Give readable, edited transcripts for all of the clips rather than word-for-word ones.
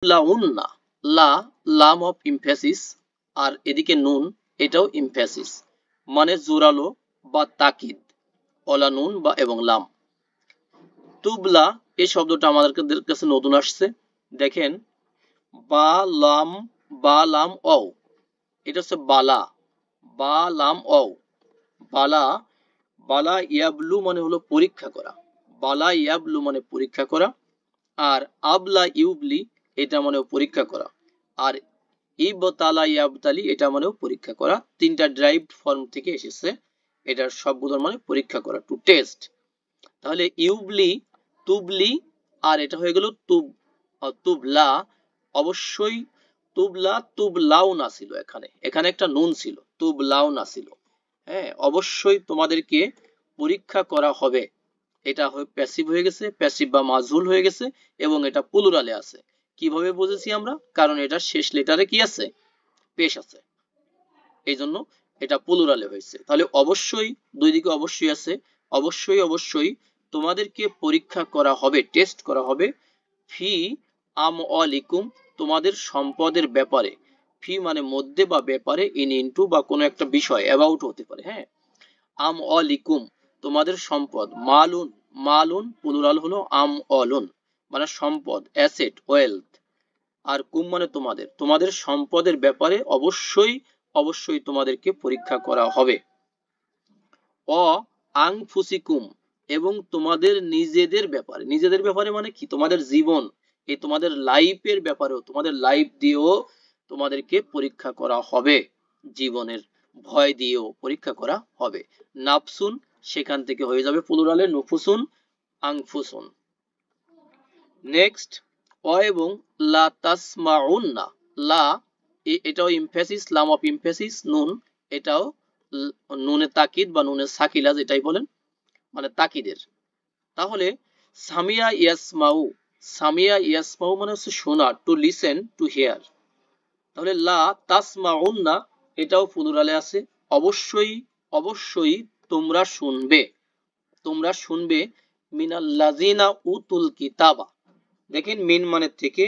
লাউন্না, লা লাম of emphasis, আর এদিকে নুন, এটাও ইমফেসিস মানে জোরালো বা তাকিদ, অলা নুন বা এবং লাম। তুবলা এই শব্দটা আমাদের কাছে নতুন আসছে, দেখেন বা লাম, বা লাম অও, এটা হচ্ছে বালা, বা লাম অও, বালা। বালা ইয়াবলু মানে হলো পরীক্ষা করা, বালা ইয়াবলু মানে পরীক্ষা করা, আর আবলা ইউবলি এটা মানেও পরীক্ষা করা, আর ইবতালা ইয়াবতালি এটা মানেও পরীক্ষা করা। তিনটা ড্রাইভড ফর্ম থেকে এসেছে, এটার সবগুলোর মানে পরীক্ষা করা, টু টেস্ট। তাহলে ইউবলি, তুবলি, আর এটা হয়ে গেল তুবলা। অবশ্যই তুবলা, তুবলাও না ছিল, এখানে এখানে একটা নুন ছিল, তুবলাও না ছিল। হ্যাঁ, অবশ্যই তোমাদেরকে পরীক্ষা করা হবে। এটা প্যাসিভ হয়ে গেছে, প্যাসিভ বা মাজহুল হয়ে গেছে, এবং এটা প্লুরালে আছে। কিভাবে বুঝেছি আমরা? কারণ এটা শেষ লেটারে কি আছে? পেশ আছে, এই জন্য এটা প্লুরালে হয়েছে। তাহলে অবশ্যই, দুই দিকে অবশ্যই আছে, অবশ্যই অবশ্যই তোমাদেরকে পরীক্ষা করা হবে, টেস্ট করা হবে। ফি আমওয়ালিকুম, তোমাদের সম্পদের ব্যাপারে। ফি মানে মধ্যে বা ব্যাপারে, ইনটু বা কোনো একটা বিষয়, অ্যাবাউট হতে পারে। হ্যাঁ, আমওয়ালিকুম তোমাদের সম্পদ, মালুন, মালুন প্লুরাল হলো আমওয়ালুন মানে সম্পদ, অ্যাসেট, ওয়েলথ, আর কুম মানে তোমাদের, তোমাদের সম্পদের ব্যাপারে অবশ্যই অবশ্যই তোমাদেরকে পরীক্ষা করা হবে। অ আংফুসিকুম, এবং তোমাদের নিজেদের ব্যাপারে, নিজেদের ব্যাপারে মানে কি? তোমাদের জীবন, এই তোমাদের লাইফের ব্যাপারেও, তোমাদের লাইফ দিয়েও তোমাদেরকে পরীক্ষা করা হবে, জীবনের ভয় দিয়েও পরীক্ষা করা হবে। নাফসুন সেখান থেকে হয়ে যাবে প্লুরালে নুফুসুন, আংফুসুন। নেক্সট, অ এবং লা তাসমাউন্না, লা এটাও ইমফেসিস, লাম অফ ইমফেসিস, নুন এটাও নুনে তাকিদ বা নুনে সাকিলা যেটাই বলেন, মানে তাকিদের। তাহলে সামিয়া ইয়াসমাউ, সামিয়া ইয়াসমাউ মানে হচ্ছে শোনা, টু লিসেন, টু হিয়ার। তাহলে লা তাসমাউন্না এটাও প্লুরালে আছে, অবশ্যই অবশ্যই তোমরা শুনবে, তোমরা শুনবে। মিনাল্লাযিনা উতুল কিতাবা, দেখেন মিন মানে থেকে,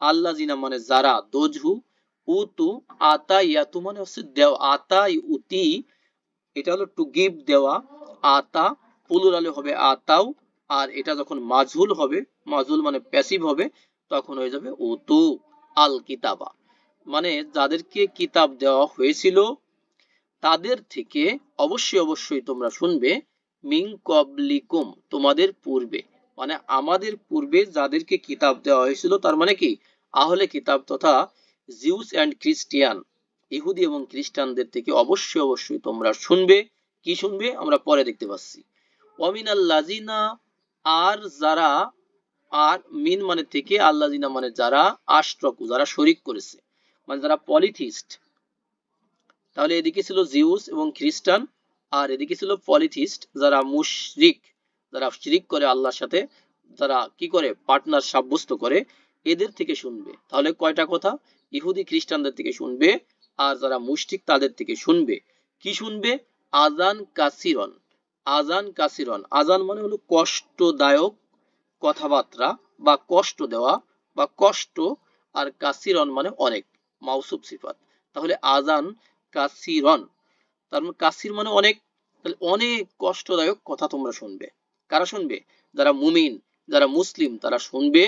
আল্লাযিনা মানে যারা, দোজহু, উতু আতা ইয়াতু মানে হচ্ছে দেওয়া, আতা উতি এটা হলো টু গিভ দেওয়া, আতা প্লুরালে হবে আতাও, আর এটা যখন মাজহুল হবে, মাজহুল মানে প্যাসিভ হবে, তখন হয়ে যাবে উতু আল কিতাবা, মানে যাদেরকে কিতাব দেওয়া হয়েছিল তাদের থেকে অবশ্যই অবশ্যই তোমরা শুনবে। মিন কবলিকুম তোমাদের পূর্বে, মানে আমাদের পূর্বে যাদেরকে কিতাব দেওয়া হয়েছিল, তার মানে কি? আহলে কিতাব তথা জিউস এন্ড খ্রিস্টিয়ান, ইহুদি এবং খ্রিস্টানদের থেকে অবশ্যই অবশ্যই তোমরা শুনবে। কি শুনবে আমরা পরে দেখতে পাচ্ছি। ওয়ামিনাল্লাযিনা, আর যারা, আর মিন মানে থেকে, আল্লাযিনা মানে যারা, আশরাকু যারা শরীক করেছে, মানে যারা পলিথিস্ট। তাহলে এদিকে ছিল জিউস এবং খ্রিস্টান, আর এদিকে ছিল পলিথিস্ট যারা মুশরিক, যারা শিরিক করে আল্লাহর সাথে, যারা কি করে পার্টনার সাব্যস্ত করে, এদের থেকে শুনবে। তাহলে কয়টা কথা? ইহুদি খ্রিস্টানদের থেকে শুনবে, আর যারা মুশরিক তাদের থেকে শুনবে। কি শুনবে? আজান কাসিরন, আজান কাসিরন, আজান মানে হলো কষ্টদায়ক কথাবার্তা বা কষ্ট দেওয়া বা কষ্ট, আর কাসিরন মানে অনেক, মাউসুফ সিফাত। তাহলে আজান কাসিরন, তার মানে কাসির মানে অনেক, তাহলে অনেক কষ্টদায়ক কথা তোমরা শুনবে। কারা শুনবে? যারা মুমিন, যারা মুসলিম তারা শুনবে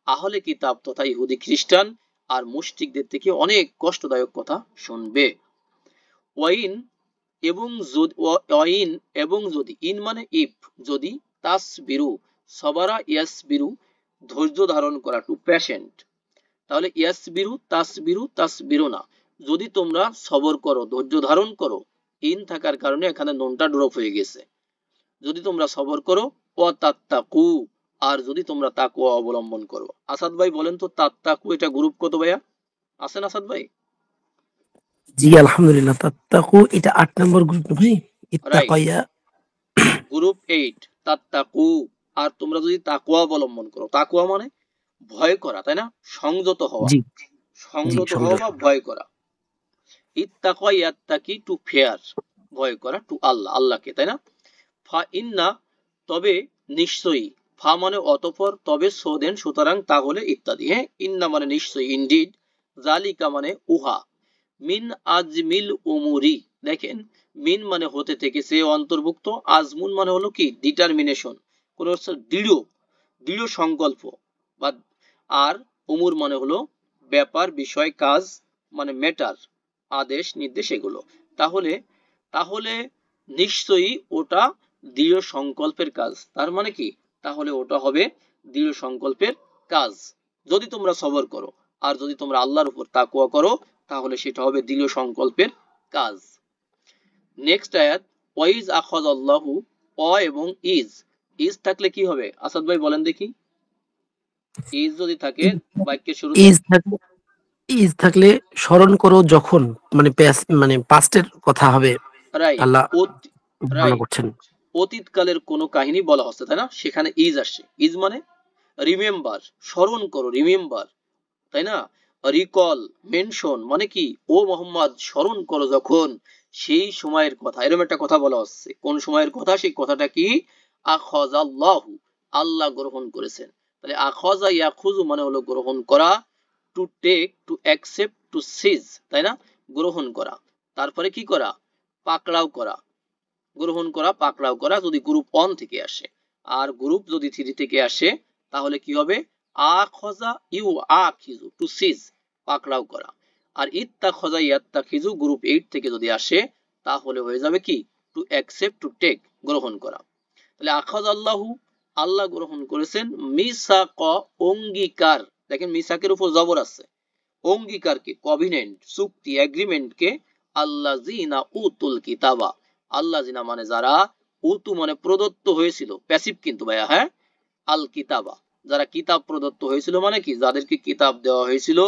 আহলে কিতাব তথা ইহুদি খ্রিস্টান আর মুশরিকদের থেকে অনেক কষ্টদায়ক কথা শুনবে। ওয়াইন এবং যদি, ওয়াইন এবং যদি, ইন মানে ইফ, যদি, তাসবিরু, সবারা ইয়াসবিরু ধৈর্য ধারণ করা, টু প্যাশেন্ট। তাহলে ইয়াসবিরু তাসবিরু তাসবিরু না, যদি তোমরা সবর করো, ধৈর্য ধারণ করো, ইন থাকার কারণে এখানে নুনটা ড্রপ হয়ে গেছে। যদি তোমরা সবর করো, ও তাত্তাকু, আর যদি তোমরা তাকওয়া অবলম্বন করো। আসাদ ভাই বলেন তো, তাত্তাকু এটা গ্রুপ কত ভাইয়া? আছেন আসাদ ভাই? জি আলহামদুলিল্লাহ, তাত্তাকু এটা 8 নম্বর গ্রুপ না ভাই? Right, ইত্তাকাইয়া group 8 তাত্তাকু। আর তোমরা যদি তাকওয়া অবলম্বন করো, তাকওয়া মানে ভয় করা, তাই না? সংযত হওয়া, জি জি সংযত হওয়া সংযত। বা ভয় করা। ইত্তাকা ইয়াত্তাকি টু ফেয়ার, ভয় করা, টু আল্লাহ, আল্লাহকে, তাই না? ফা ইন্না তবে নিশ্চয়ই, ফা মানে অতঃপর, তবে, সো দেন, সুতরাং, তাহলে, ইত্যাদি। হ্যাঁ, ইন্না মানে নিশ্চয়ই, ইনডিড, জালিকা মানে উহা, মিন আজমিল উমুরি, দেখেন মিন মানে হতে থেকে, সে অন্তর্ভুক্ত, আজমুন মানে হলো কি ডিটারমিনেশন, কোন দৃঢ় দৃঢ় সংকল্প, বা আর উমুর মানে হলো ব্যাপার, বিষয়, কাজ, মানে ম্যাটার, আদেশ, নির্দেশ, এগুলো। তাহলে তাহলে নিশ্চয়ই ওটা দৃঢ় সংকল্পের কাজ। তার মানে কি, তাহলে ওটা হবে দৃঢ় সংকল্পের কাজ যদি তোমরা সবর করো, আর যদি তোমরা আল্লাহর উপর তাকওয়া করো, তাহলে সেটা হবে দৃঢ় সংকল্পের কাজ। নেক্সট আয়াত, ওয়াইজ আখায আল্লাহু, অ এবং ইজ, ইজ থাকলে কি হবে আসাদ ভাই বলেন দেখি, ইজ যদি থাকে বাক্যের শুরুতে। ইজ থাকলে ইজ থাকলে স্মরণ করো যখন, মানে মানে পাস্টের কথা হবে। রাইট, আল্লাহ বর্ণনা রাইট, করছেন। অতীতকালের কোনো কাহিনী বলা হচ্ছে, তাই না, সেখানে ইজ আসছে। ইজ মানে রিমেম্বার, স্মরণ করো, রিমেম্বার, তাই না। রিকল, মেনশন, মানে কি, ও মোহাম্মদ স্মরণ করো যখন সেই সময়ের কথা, এরকম একটা কথা বলা হচ্ছে। কোন সময়ের কথা, সেই কথাটা কি, আখাযাল্লাহু, আল্লাহ গ্রহণ করেছেন। তাহলে আখাযা ইয়াখুযু মানে হলো গ্রহণ করা, to take, to accept, to seize, তাই না, গ্রহণ করা। তারপরে কি করা, পাকড়াও করা, গ্রহণ করা, পাকড়াও করা, যদি গ্রুপ 1 থেকে আসে। আর গ্রুপ যদি 3 থেকে আসে, তাহলে কি হবে, আখযা ইউ আখিযু, টু সিজ, পাকড়াও করা। আর ইত্তাখযা ইয়াত্তাখিযু গ্রুপ 8 থেকে যদি আসে, তাহলে হয়ে যাবে কি, টু অ্যাকসেপ্ট, টু টেক, গ্রহণ করা। তাহলে আখাযাল্লাহু, আল্লাহ গ্রহণ করেছেন, মিসাক, অঙ্গীকার, দেখেন মিসাকের উপর জবর আছে, অঙ্গীকারকে, কভিনেন্ট, চুক্তি, এগ্রিমেন্টকে, আল্লাযিনা উতুল কিতাবা, আল্লাযিনা মানে যারা, উতু মানে প্রদত্ত হয়েছিল, প্যাসিভ কিন্তু ভাইয়া, হ্যাঁ, আল কিতাবা, যারা কিতাব প্রদত্ত হয়েছিল, মানে কি যাদেরকে কিতাব দেওয়া হয়েছিল,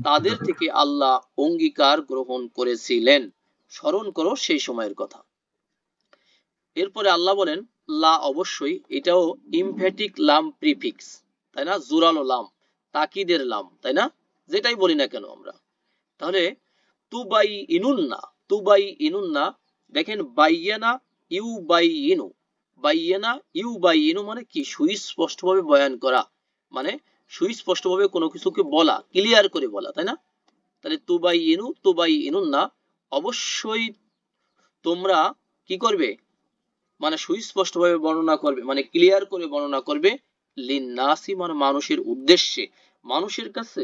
তাদের থেকে আল্লাহ অঙ্গীকার গ্রহণ করেছিলেন। স্মরণ করো সেই সময়ের কথা। এরপরে আল্লাহ বলেন, লা অবশ্যই, এটাও ইমফ্যাটিক লাম প্রিফিক্স, তাই না, জোরালো লাম, তাকিদের লাম, তাই না, যেটাই বলি না কেন আমরা। তাহলে তুবাই ইনুন না, তুবাই ইনুন না, দেখেন বাইয়ানা ইউ বাই ইনু, বাইয়ানা ইউ বাই ইনু মানে কি, সুস্পষ্টভাবে বয়ান করা, মানে সুস্পষ্টভাবে কোনো কিছুকে বলা, ক্লিয়ার করে বলা, তাই না। তাহলে তুবাই ইনুন না, অবশ্যই তোমরা কি করবে, মানে সুস্পষ্টভাবে বর্ণনা করবে, মানে ক্লিয়ার করে বর্ণনা করবে, লিন্নাসি মানে মানুষের উদ্দেশ্যে, মানুষের কাছে,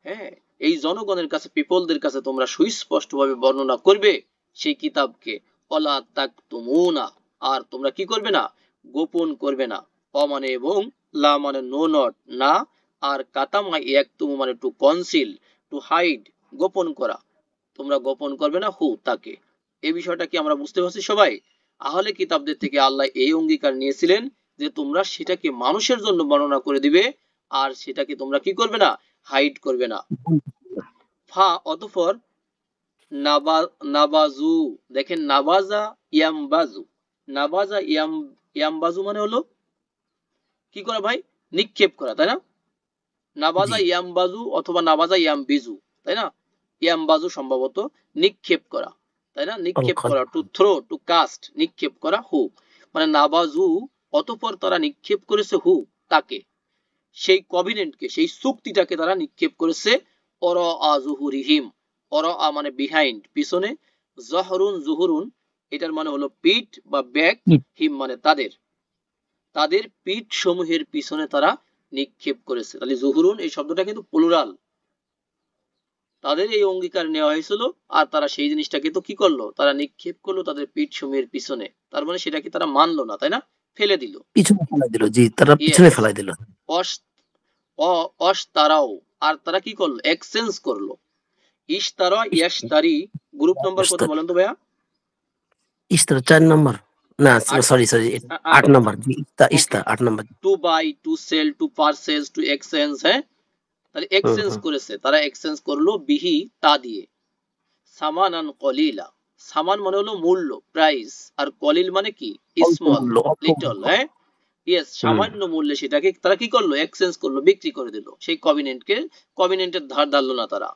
হ্যাঁ, এই জনগণের কাছে, পিপলদের কাছে তোমরা সুস্পষ্টভাবে বর্ণনা করবে সেই কিতাবকে। ওয়ালা তাকতুমুনা, আর তোমরা কি করবে না, গোপন করবে না। অ মানে এবং, লা মানে নো নট না, আর কাতামা ইয়াকতুমু মানে টু কনসিল, টু হাইড, গোপন করা, তোমরা গোপন করবে না, হু তাকে। এই বিষয়টা কি আমরা বুঝতে পারছি সবাই। আহলে কিতাবদের থেকে আল্লাহ এই অঙ্গীকার নিয়েছিলেন যে তোমরা সেটাকে মানুষের জন্য বর্ণনা করে দিবে, আর সেটাকে তোমরা কি করবে না, হাইড করবে না। ফা অতঃপর, নাবাজু, দেখেন নাবাজা ইয়ামবাজু, নাবাজা ইয়ামবাজু মানে হলো কি করা ভাই, নিক্ষেপ করা, তাই না। নাবাজা জি, ইয়ামবাজু অথবা নাবাজা ইয়ামবিজু, তাই না, ইয়ামবাজু সম্ভবত নিক্ষেপ করা, তাই না, নিক্ষেপ অঙ্কন। করা, টু থ্রো, টু কাস্ট, নিক্ষেপ করা, হু মানে নাবাজু, অতঃপর তারা নিক্ষেপ করেছে, হু তাকে, সেই কভিনেন্টকে, সেই চুক্তিটাকে তারা নিক্ষেপ করেছে, অর আজুহুরিহিম, অর আ মানে বিহাইন্ড, পিছনে, জহরুন জুহুরুন, এটার মানে হলো পিঠ বা ব্যাক, হিম মানে তাদের, তাদের পিঠ সমূহের পিছনে তারা নিক্ষেপ করেছে। তাহলে জুহুরুন এই শব্দটা কিন্তু প্লুরাল, তাদের এই অঙ্গীকার নেওয়া হয়েছিল, আর তারা সেই জিনিসটাকে তো কি করলো, তারা নিক্ষেপ করলো তাদের পিঠ সমূহের পিছনে, তার মানে সেটাকে তারা মানলো না, তাই না, ফেলে দিল। পিছনে ফেলাই দিল, জি, তারা পিছনে ইয়েস, ফেলাই দিল। অস অস তারাও, আর তারা কি করলো, এক্সচেঞ্জ করলো। ইশতারা ইয়াশতারি, গ্রুপ নাম্বার কত ইস্তার বলেন তো ভাইয়া। ইস্তার 4 নম্বর, না, আট, সরি সরি, আট, 8 নম্বর, জি, ওকে, ইস্তা 8 নম্বর। To buy, to sell, to purchase, to exchange, হ্যাঁ, তাহলে হুম এক্সচেঞ্জ হুম। করেছে, তারা এক্সচেঞ্জ করলো, বিহি তা দিয়ে, সামানান কলিলা, সামান মানে হলো মূল্য, প্রাইস, আর কলিল মানে কি, অল্প স্মল, মূল্য, অল্প লিটল, মূল্য। হ্যাঁ, ইয়েস, হুম। সামান্য মূল্যে সেটাকে তারা কি করলো, এক্সচেঞ্জ করলো, বিক্রি করে দিল সেই কভিনেন্টকে, কভিনেন্টের ধার ধারলো না তারা।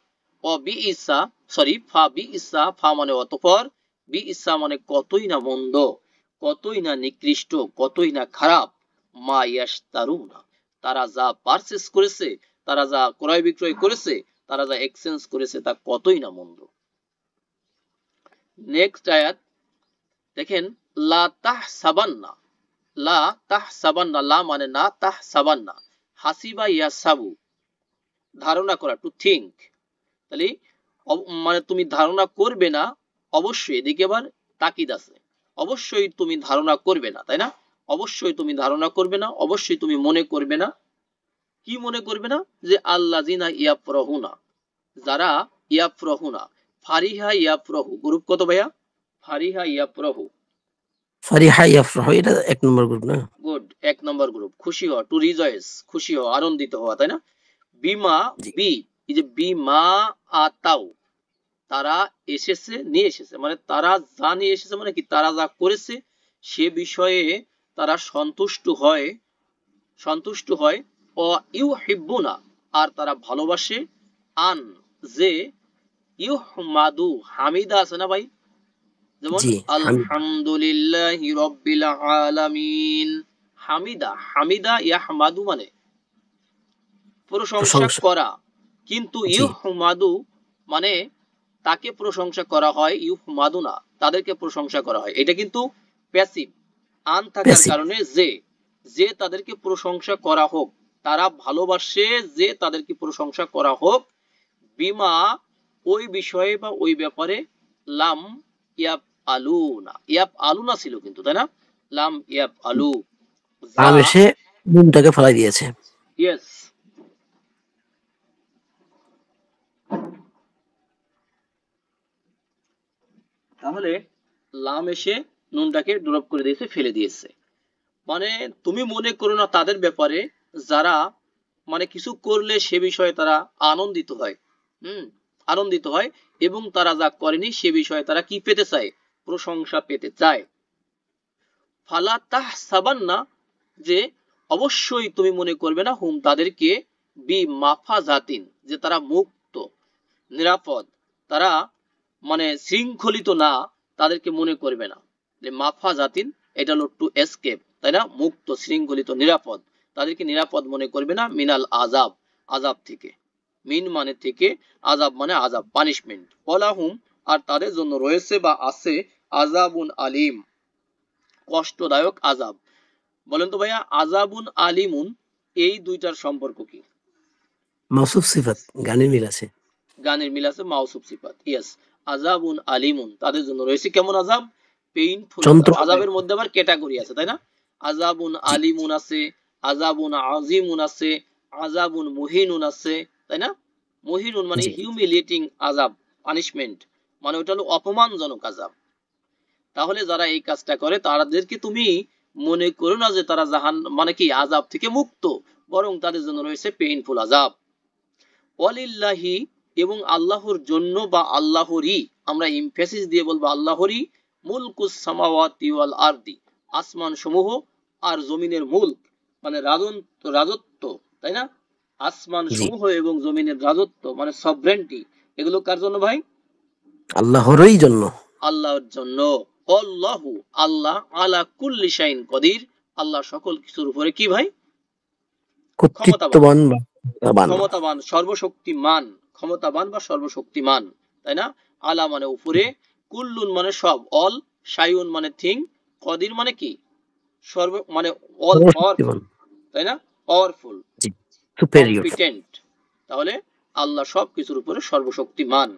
অ বি ইসা, সরি, ফা বি ইসা, ফা মানে অতঃপর, বি ইসা মানে কতই না মন্দ, কতই না নিকৃষ্ট, কতই না খারাপ, মা ইয়াশতারুনা, তারা যা পারচেজ করেছে, তারা যা ক্রয় বিক্রয় করেছে, তারা যা এক্সচেঞ্জ করেছে তা কতই না মন্দ। নেক্সট আয়াত দেখেন, লা তাহসাবান্না, লা তাহসাবান্না, লা মানে না, তাহসাবান্না হাসিবা ইয়াসাবু, ধারণা করা, টু থিঙ্ক। তাহলে মানে তুমি ধারণা করবে না, অবশ্যই এদিকে আবার তাকিদ আছে, অবশ্যই তুমি ধারণা করবে না, তাই না? অবশ্যই তুমি ধারণা করবে না, অবশ্যই তুমি মনে করবে না। কি মনে করবে না? যে আল্লাযিনা ইয়াফরাহুনা, যারা ইয়াফরাহুনা, ফারিহা ইয়াফরাহু, গ্রুপ কত ভাইয়া? ফারিহা ইয়াফরাহু, ফারিহা ইয়াফরাহু, এটা 1 নম্বর গ্রুপ না? গুড, 1 নম্বর গ্রুপ। খুশি হওয়া, টু রিজয়েস, খুশি হওয়া, আনন্দিত হওয়া, তাই না? বিমা, জি বি, এই যে বিমা আতাও, তারা এসেছে, নিয়ে এসেছে, মানে তারা যা নিয়ে এসেছে মানে কি, তারা যা করেছে সে বিষয়ে তারা সন্তুষ্ট হয়, সন্তুষ্ট হয়। ও ইউহিব্বুনা, আর তারা ভালোবাসে, আন, যে, ইউহমাদু, হামিদা আছে না ভাই? যেমন জি হামিদা, আলহামদুলিল্লাহি রাব্বিল আলামিন, হামিদা, হামিদা ইয়াহমাদু মানে প্রশংসা প্রশংসা। করা, কিন্তু জি ইউহমাদু মানে তাকে প্রশংসা করা হয়, ইউহমাদুনা তাদেরকে প্রশংসা করা হয়। এটা কিন্তু প্যাসিভ, আন থাকার প্যাসিভ। কারণে যে, যে তাদেরকে প্রশংসা করা হোক, তারা ভালোবাসে যে তাদেরকে প্রশংসা করা হোক, বিমা, ওই বিষয়ে বা ওই ব্যাপারে, লাম ইয়াব আলুনা, ইয়াব আলুনা ছিল কিন্তু, তাই না? লাম ইয়াব আলু, যা, লাম এসে নুনটাকে ফেলাই দিয়েছে। ইয়েস। তাহলে লাম এসে নুনটাকে ড্রপ করে দিয়েছে, ফেলে দিয়েছে। মানে তুমি মনে করো না তাদের ব্যাপারে, যারা মানে কিছু করলে সে বিষয়ে তারা আনন্দিত হয়, হুম, আনন্দিত হয়, এবং তারা যা করেনি সে বিষয়ে তারা কি পেতে চায়? প্রশংসা পেতে চায়। ফালা তাহসাবান্না, যে অবশ্যই তুমি মনে করবে না, হুম তাদেরকে, বি মাফাজাতিন, যে তারা মুক্ত, নিরাপদ, তারা মানে শৃঙ্খলিত না, তাদেরকে মনে করবে না। যে মাফাজাতিন, এটা হলো টু এসকেপ, তাই না? মুক্ত, শৃঙ্খলিত, নিরাপদ, তাদেরকে নিরাপদ মনে করবে না, মিনাল আজাব, আজাব থেকে। মিন মানে থেকে, আজাব মানে আজাব, পানিশমেন্ট। ওয়ালাহুম, আর তাদের জন্য রয়েছে বা আছে, আজাবুন আলিম, কষ্টদায়ক আজাব। বলেন তো ভাইয়া, আজাবুন আলিমুন এই দুইটার সম্পর্ক কি? মাউসুফ সিফাত, গানের মিল আছে। গানের মিল আছে, মাউসুফ সিফাত, ইয়েস। আজাবুন আলিমুন, তাদের জন্য রয়েছে কেমন আজাব? পেইনফুল আজাব। যন্ত্রণাদায়ক। আজাবের মধ্যে আবার ক্যাটাগরি আছে, তাই না? আজাবুন জি আলিমুন আছে, আজাবুন আজিমুন আছে, আজাবুন মুহিনুন আছে, তাই না? মুহিনুন মানে জি হিউমিলিয়েটিং আজাব, পানিশমেন্ট, মানে ওটা হলো অপমানজনক আজাব। তাহলে যারা এই কাজটা করে তাদেরকে তুমি মনে করো না যে তারা জাহান মানে কি আজাব থেকে মুক্ত, বরং তাদের জন্য রয়েছে পেইনফুল আজাব। ওয়ালিল্লাহি, এবং আল্লাহর জন্য বা আল্লাহরই, আমরা ইমফেসিস দিয়ে বলবো আল্লাহরই, মুলকুস সামাওয়াতি ওয়াল আরদি, আসমান সমূহ আর জমিনের মুলক মানে রাজত্ব, তাই না? আসমান জি সমূহ এবং জমিনের রাজত্ব মানে সভরেন্টি, এগুলো কার জন্য ভাই? আল্লাহরই জন্য। আল্লাহর জন্য। আল্লাহু, আল্লাহ, আলা কুল্লি শাইইন কদির, আল্লাহ সকল কিছুর উপরে কি ভাই? ক্ষমতাবান, কর্তৃত্ববান বা ক্ষমতাবান। ক্ষমতাবান, সর্বশক্তিমান, ক্ষমতাবান বা সর্বশক্তিমান, তাই না? আলা মানে উপরে, কুল্লুন মানে সব, অল, শাইউন মানে থিং, কদির মানে কি? সর্ব মানে অল সর্বশক্তিমান। পাওয়ারফুল, তাই না? পাওয়ারফুল, জি সুপেরিয়র। কম্পিটেন্ট। তাহলে আল্লাহ সব কিছুর উপরে সর্বশক্তিমান।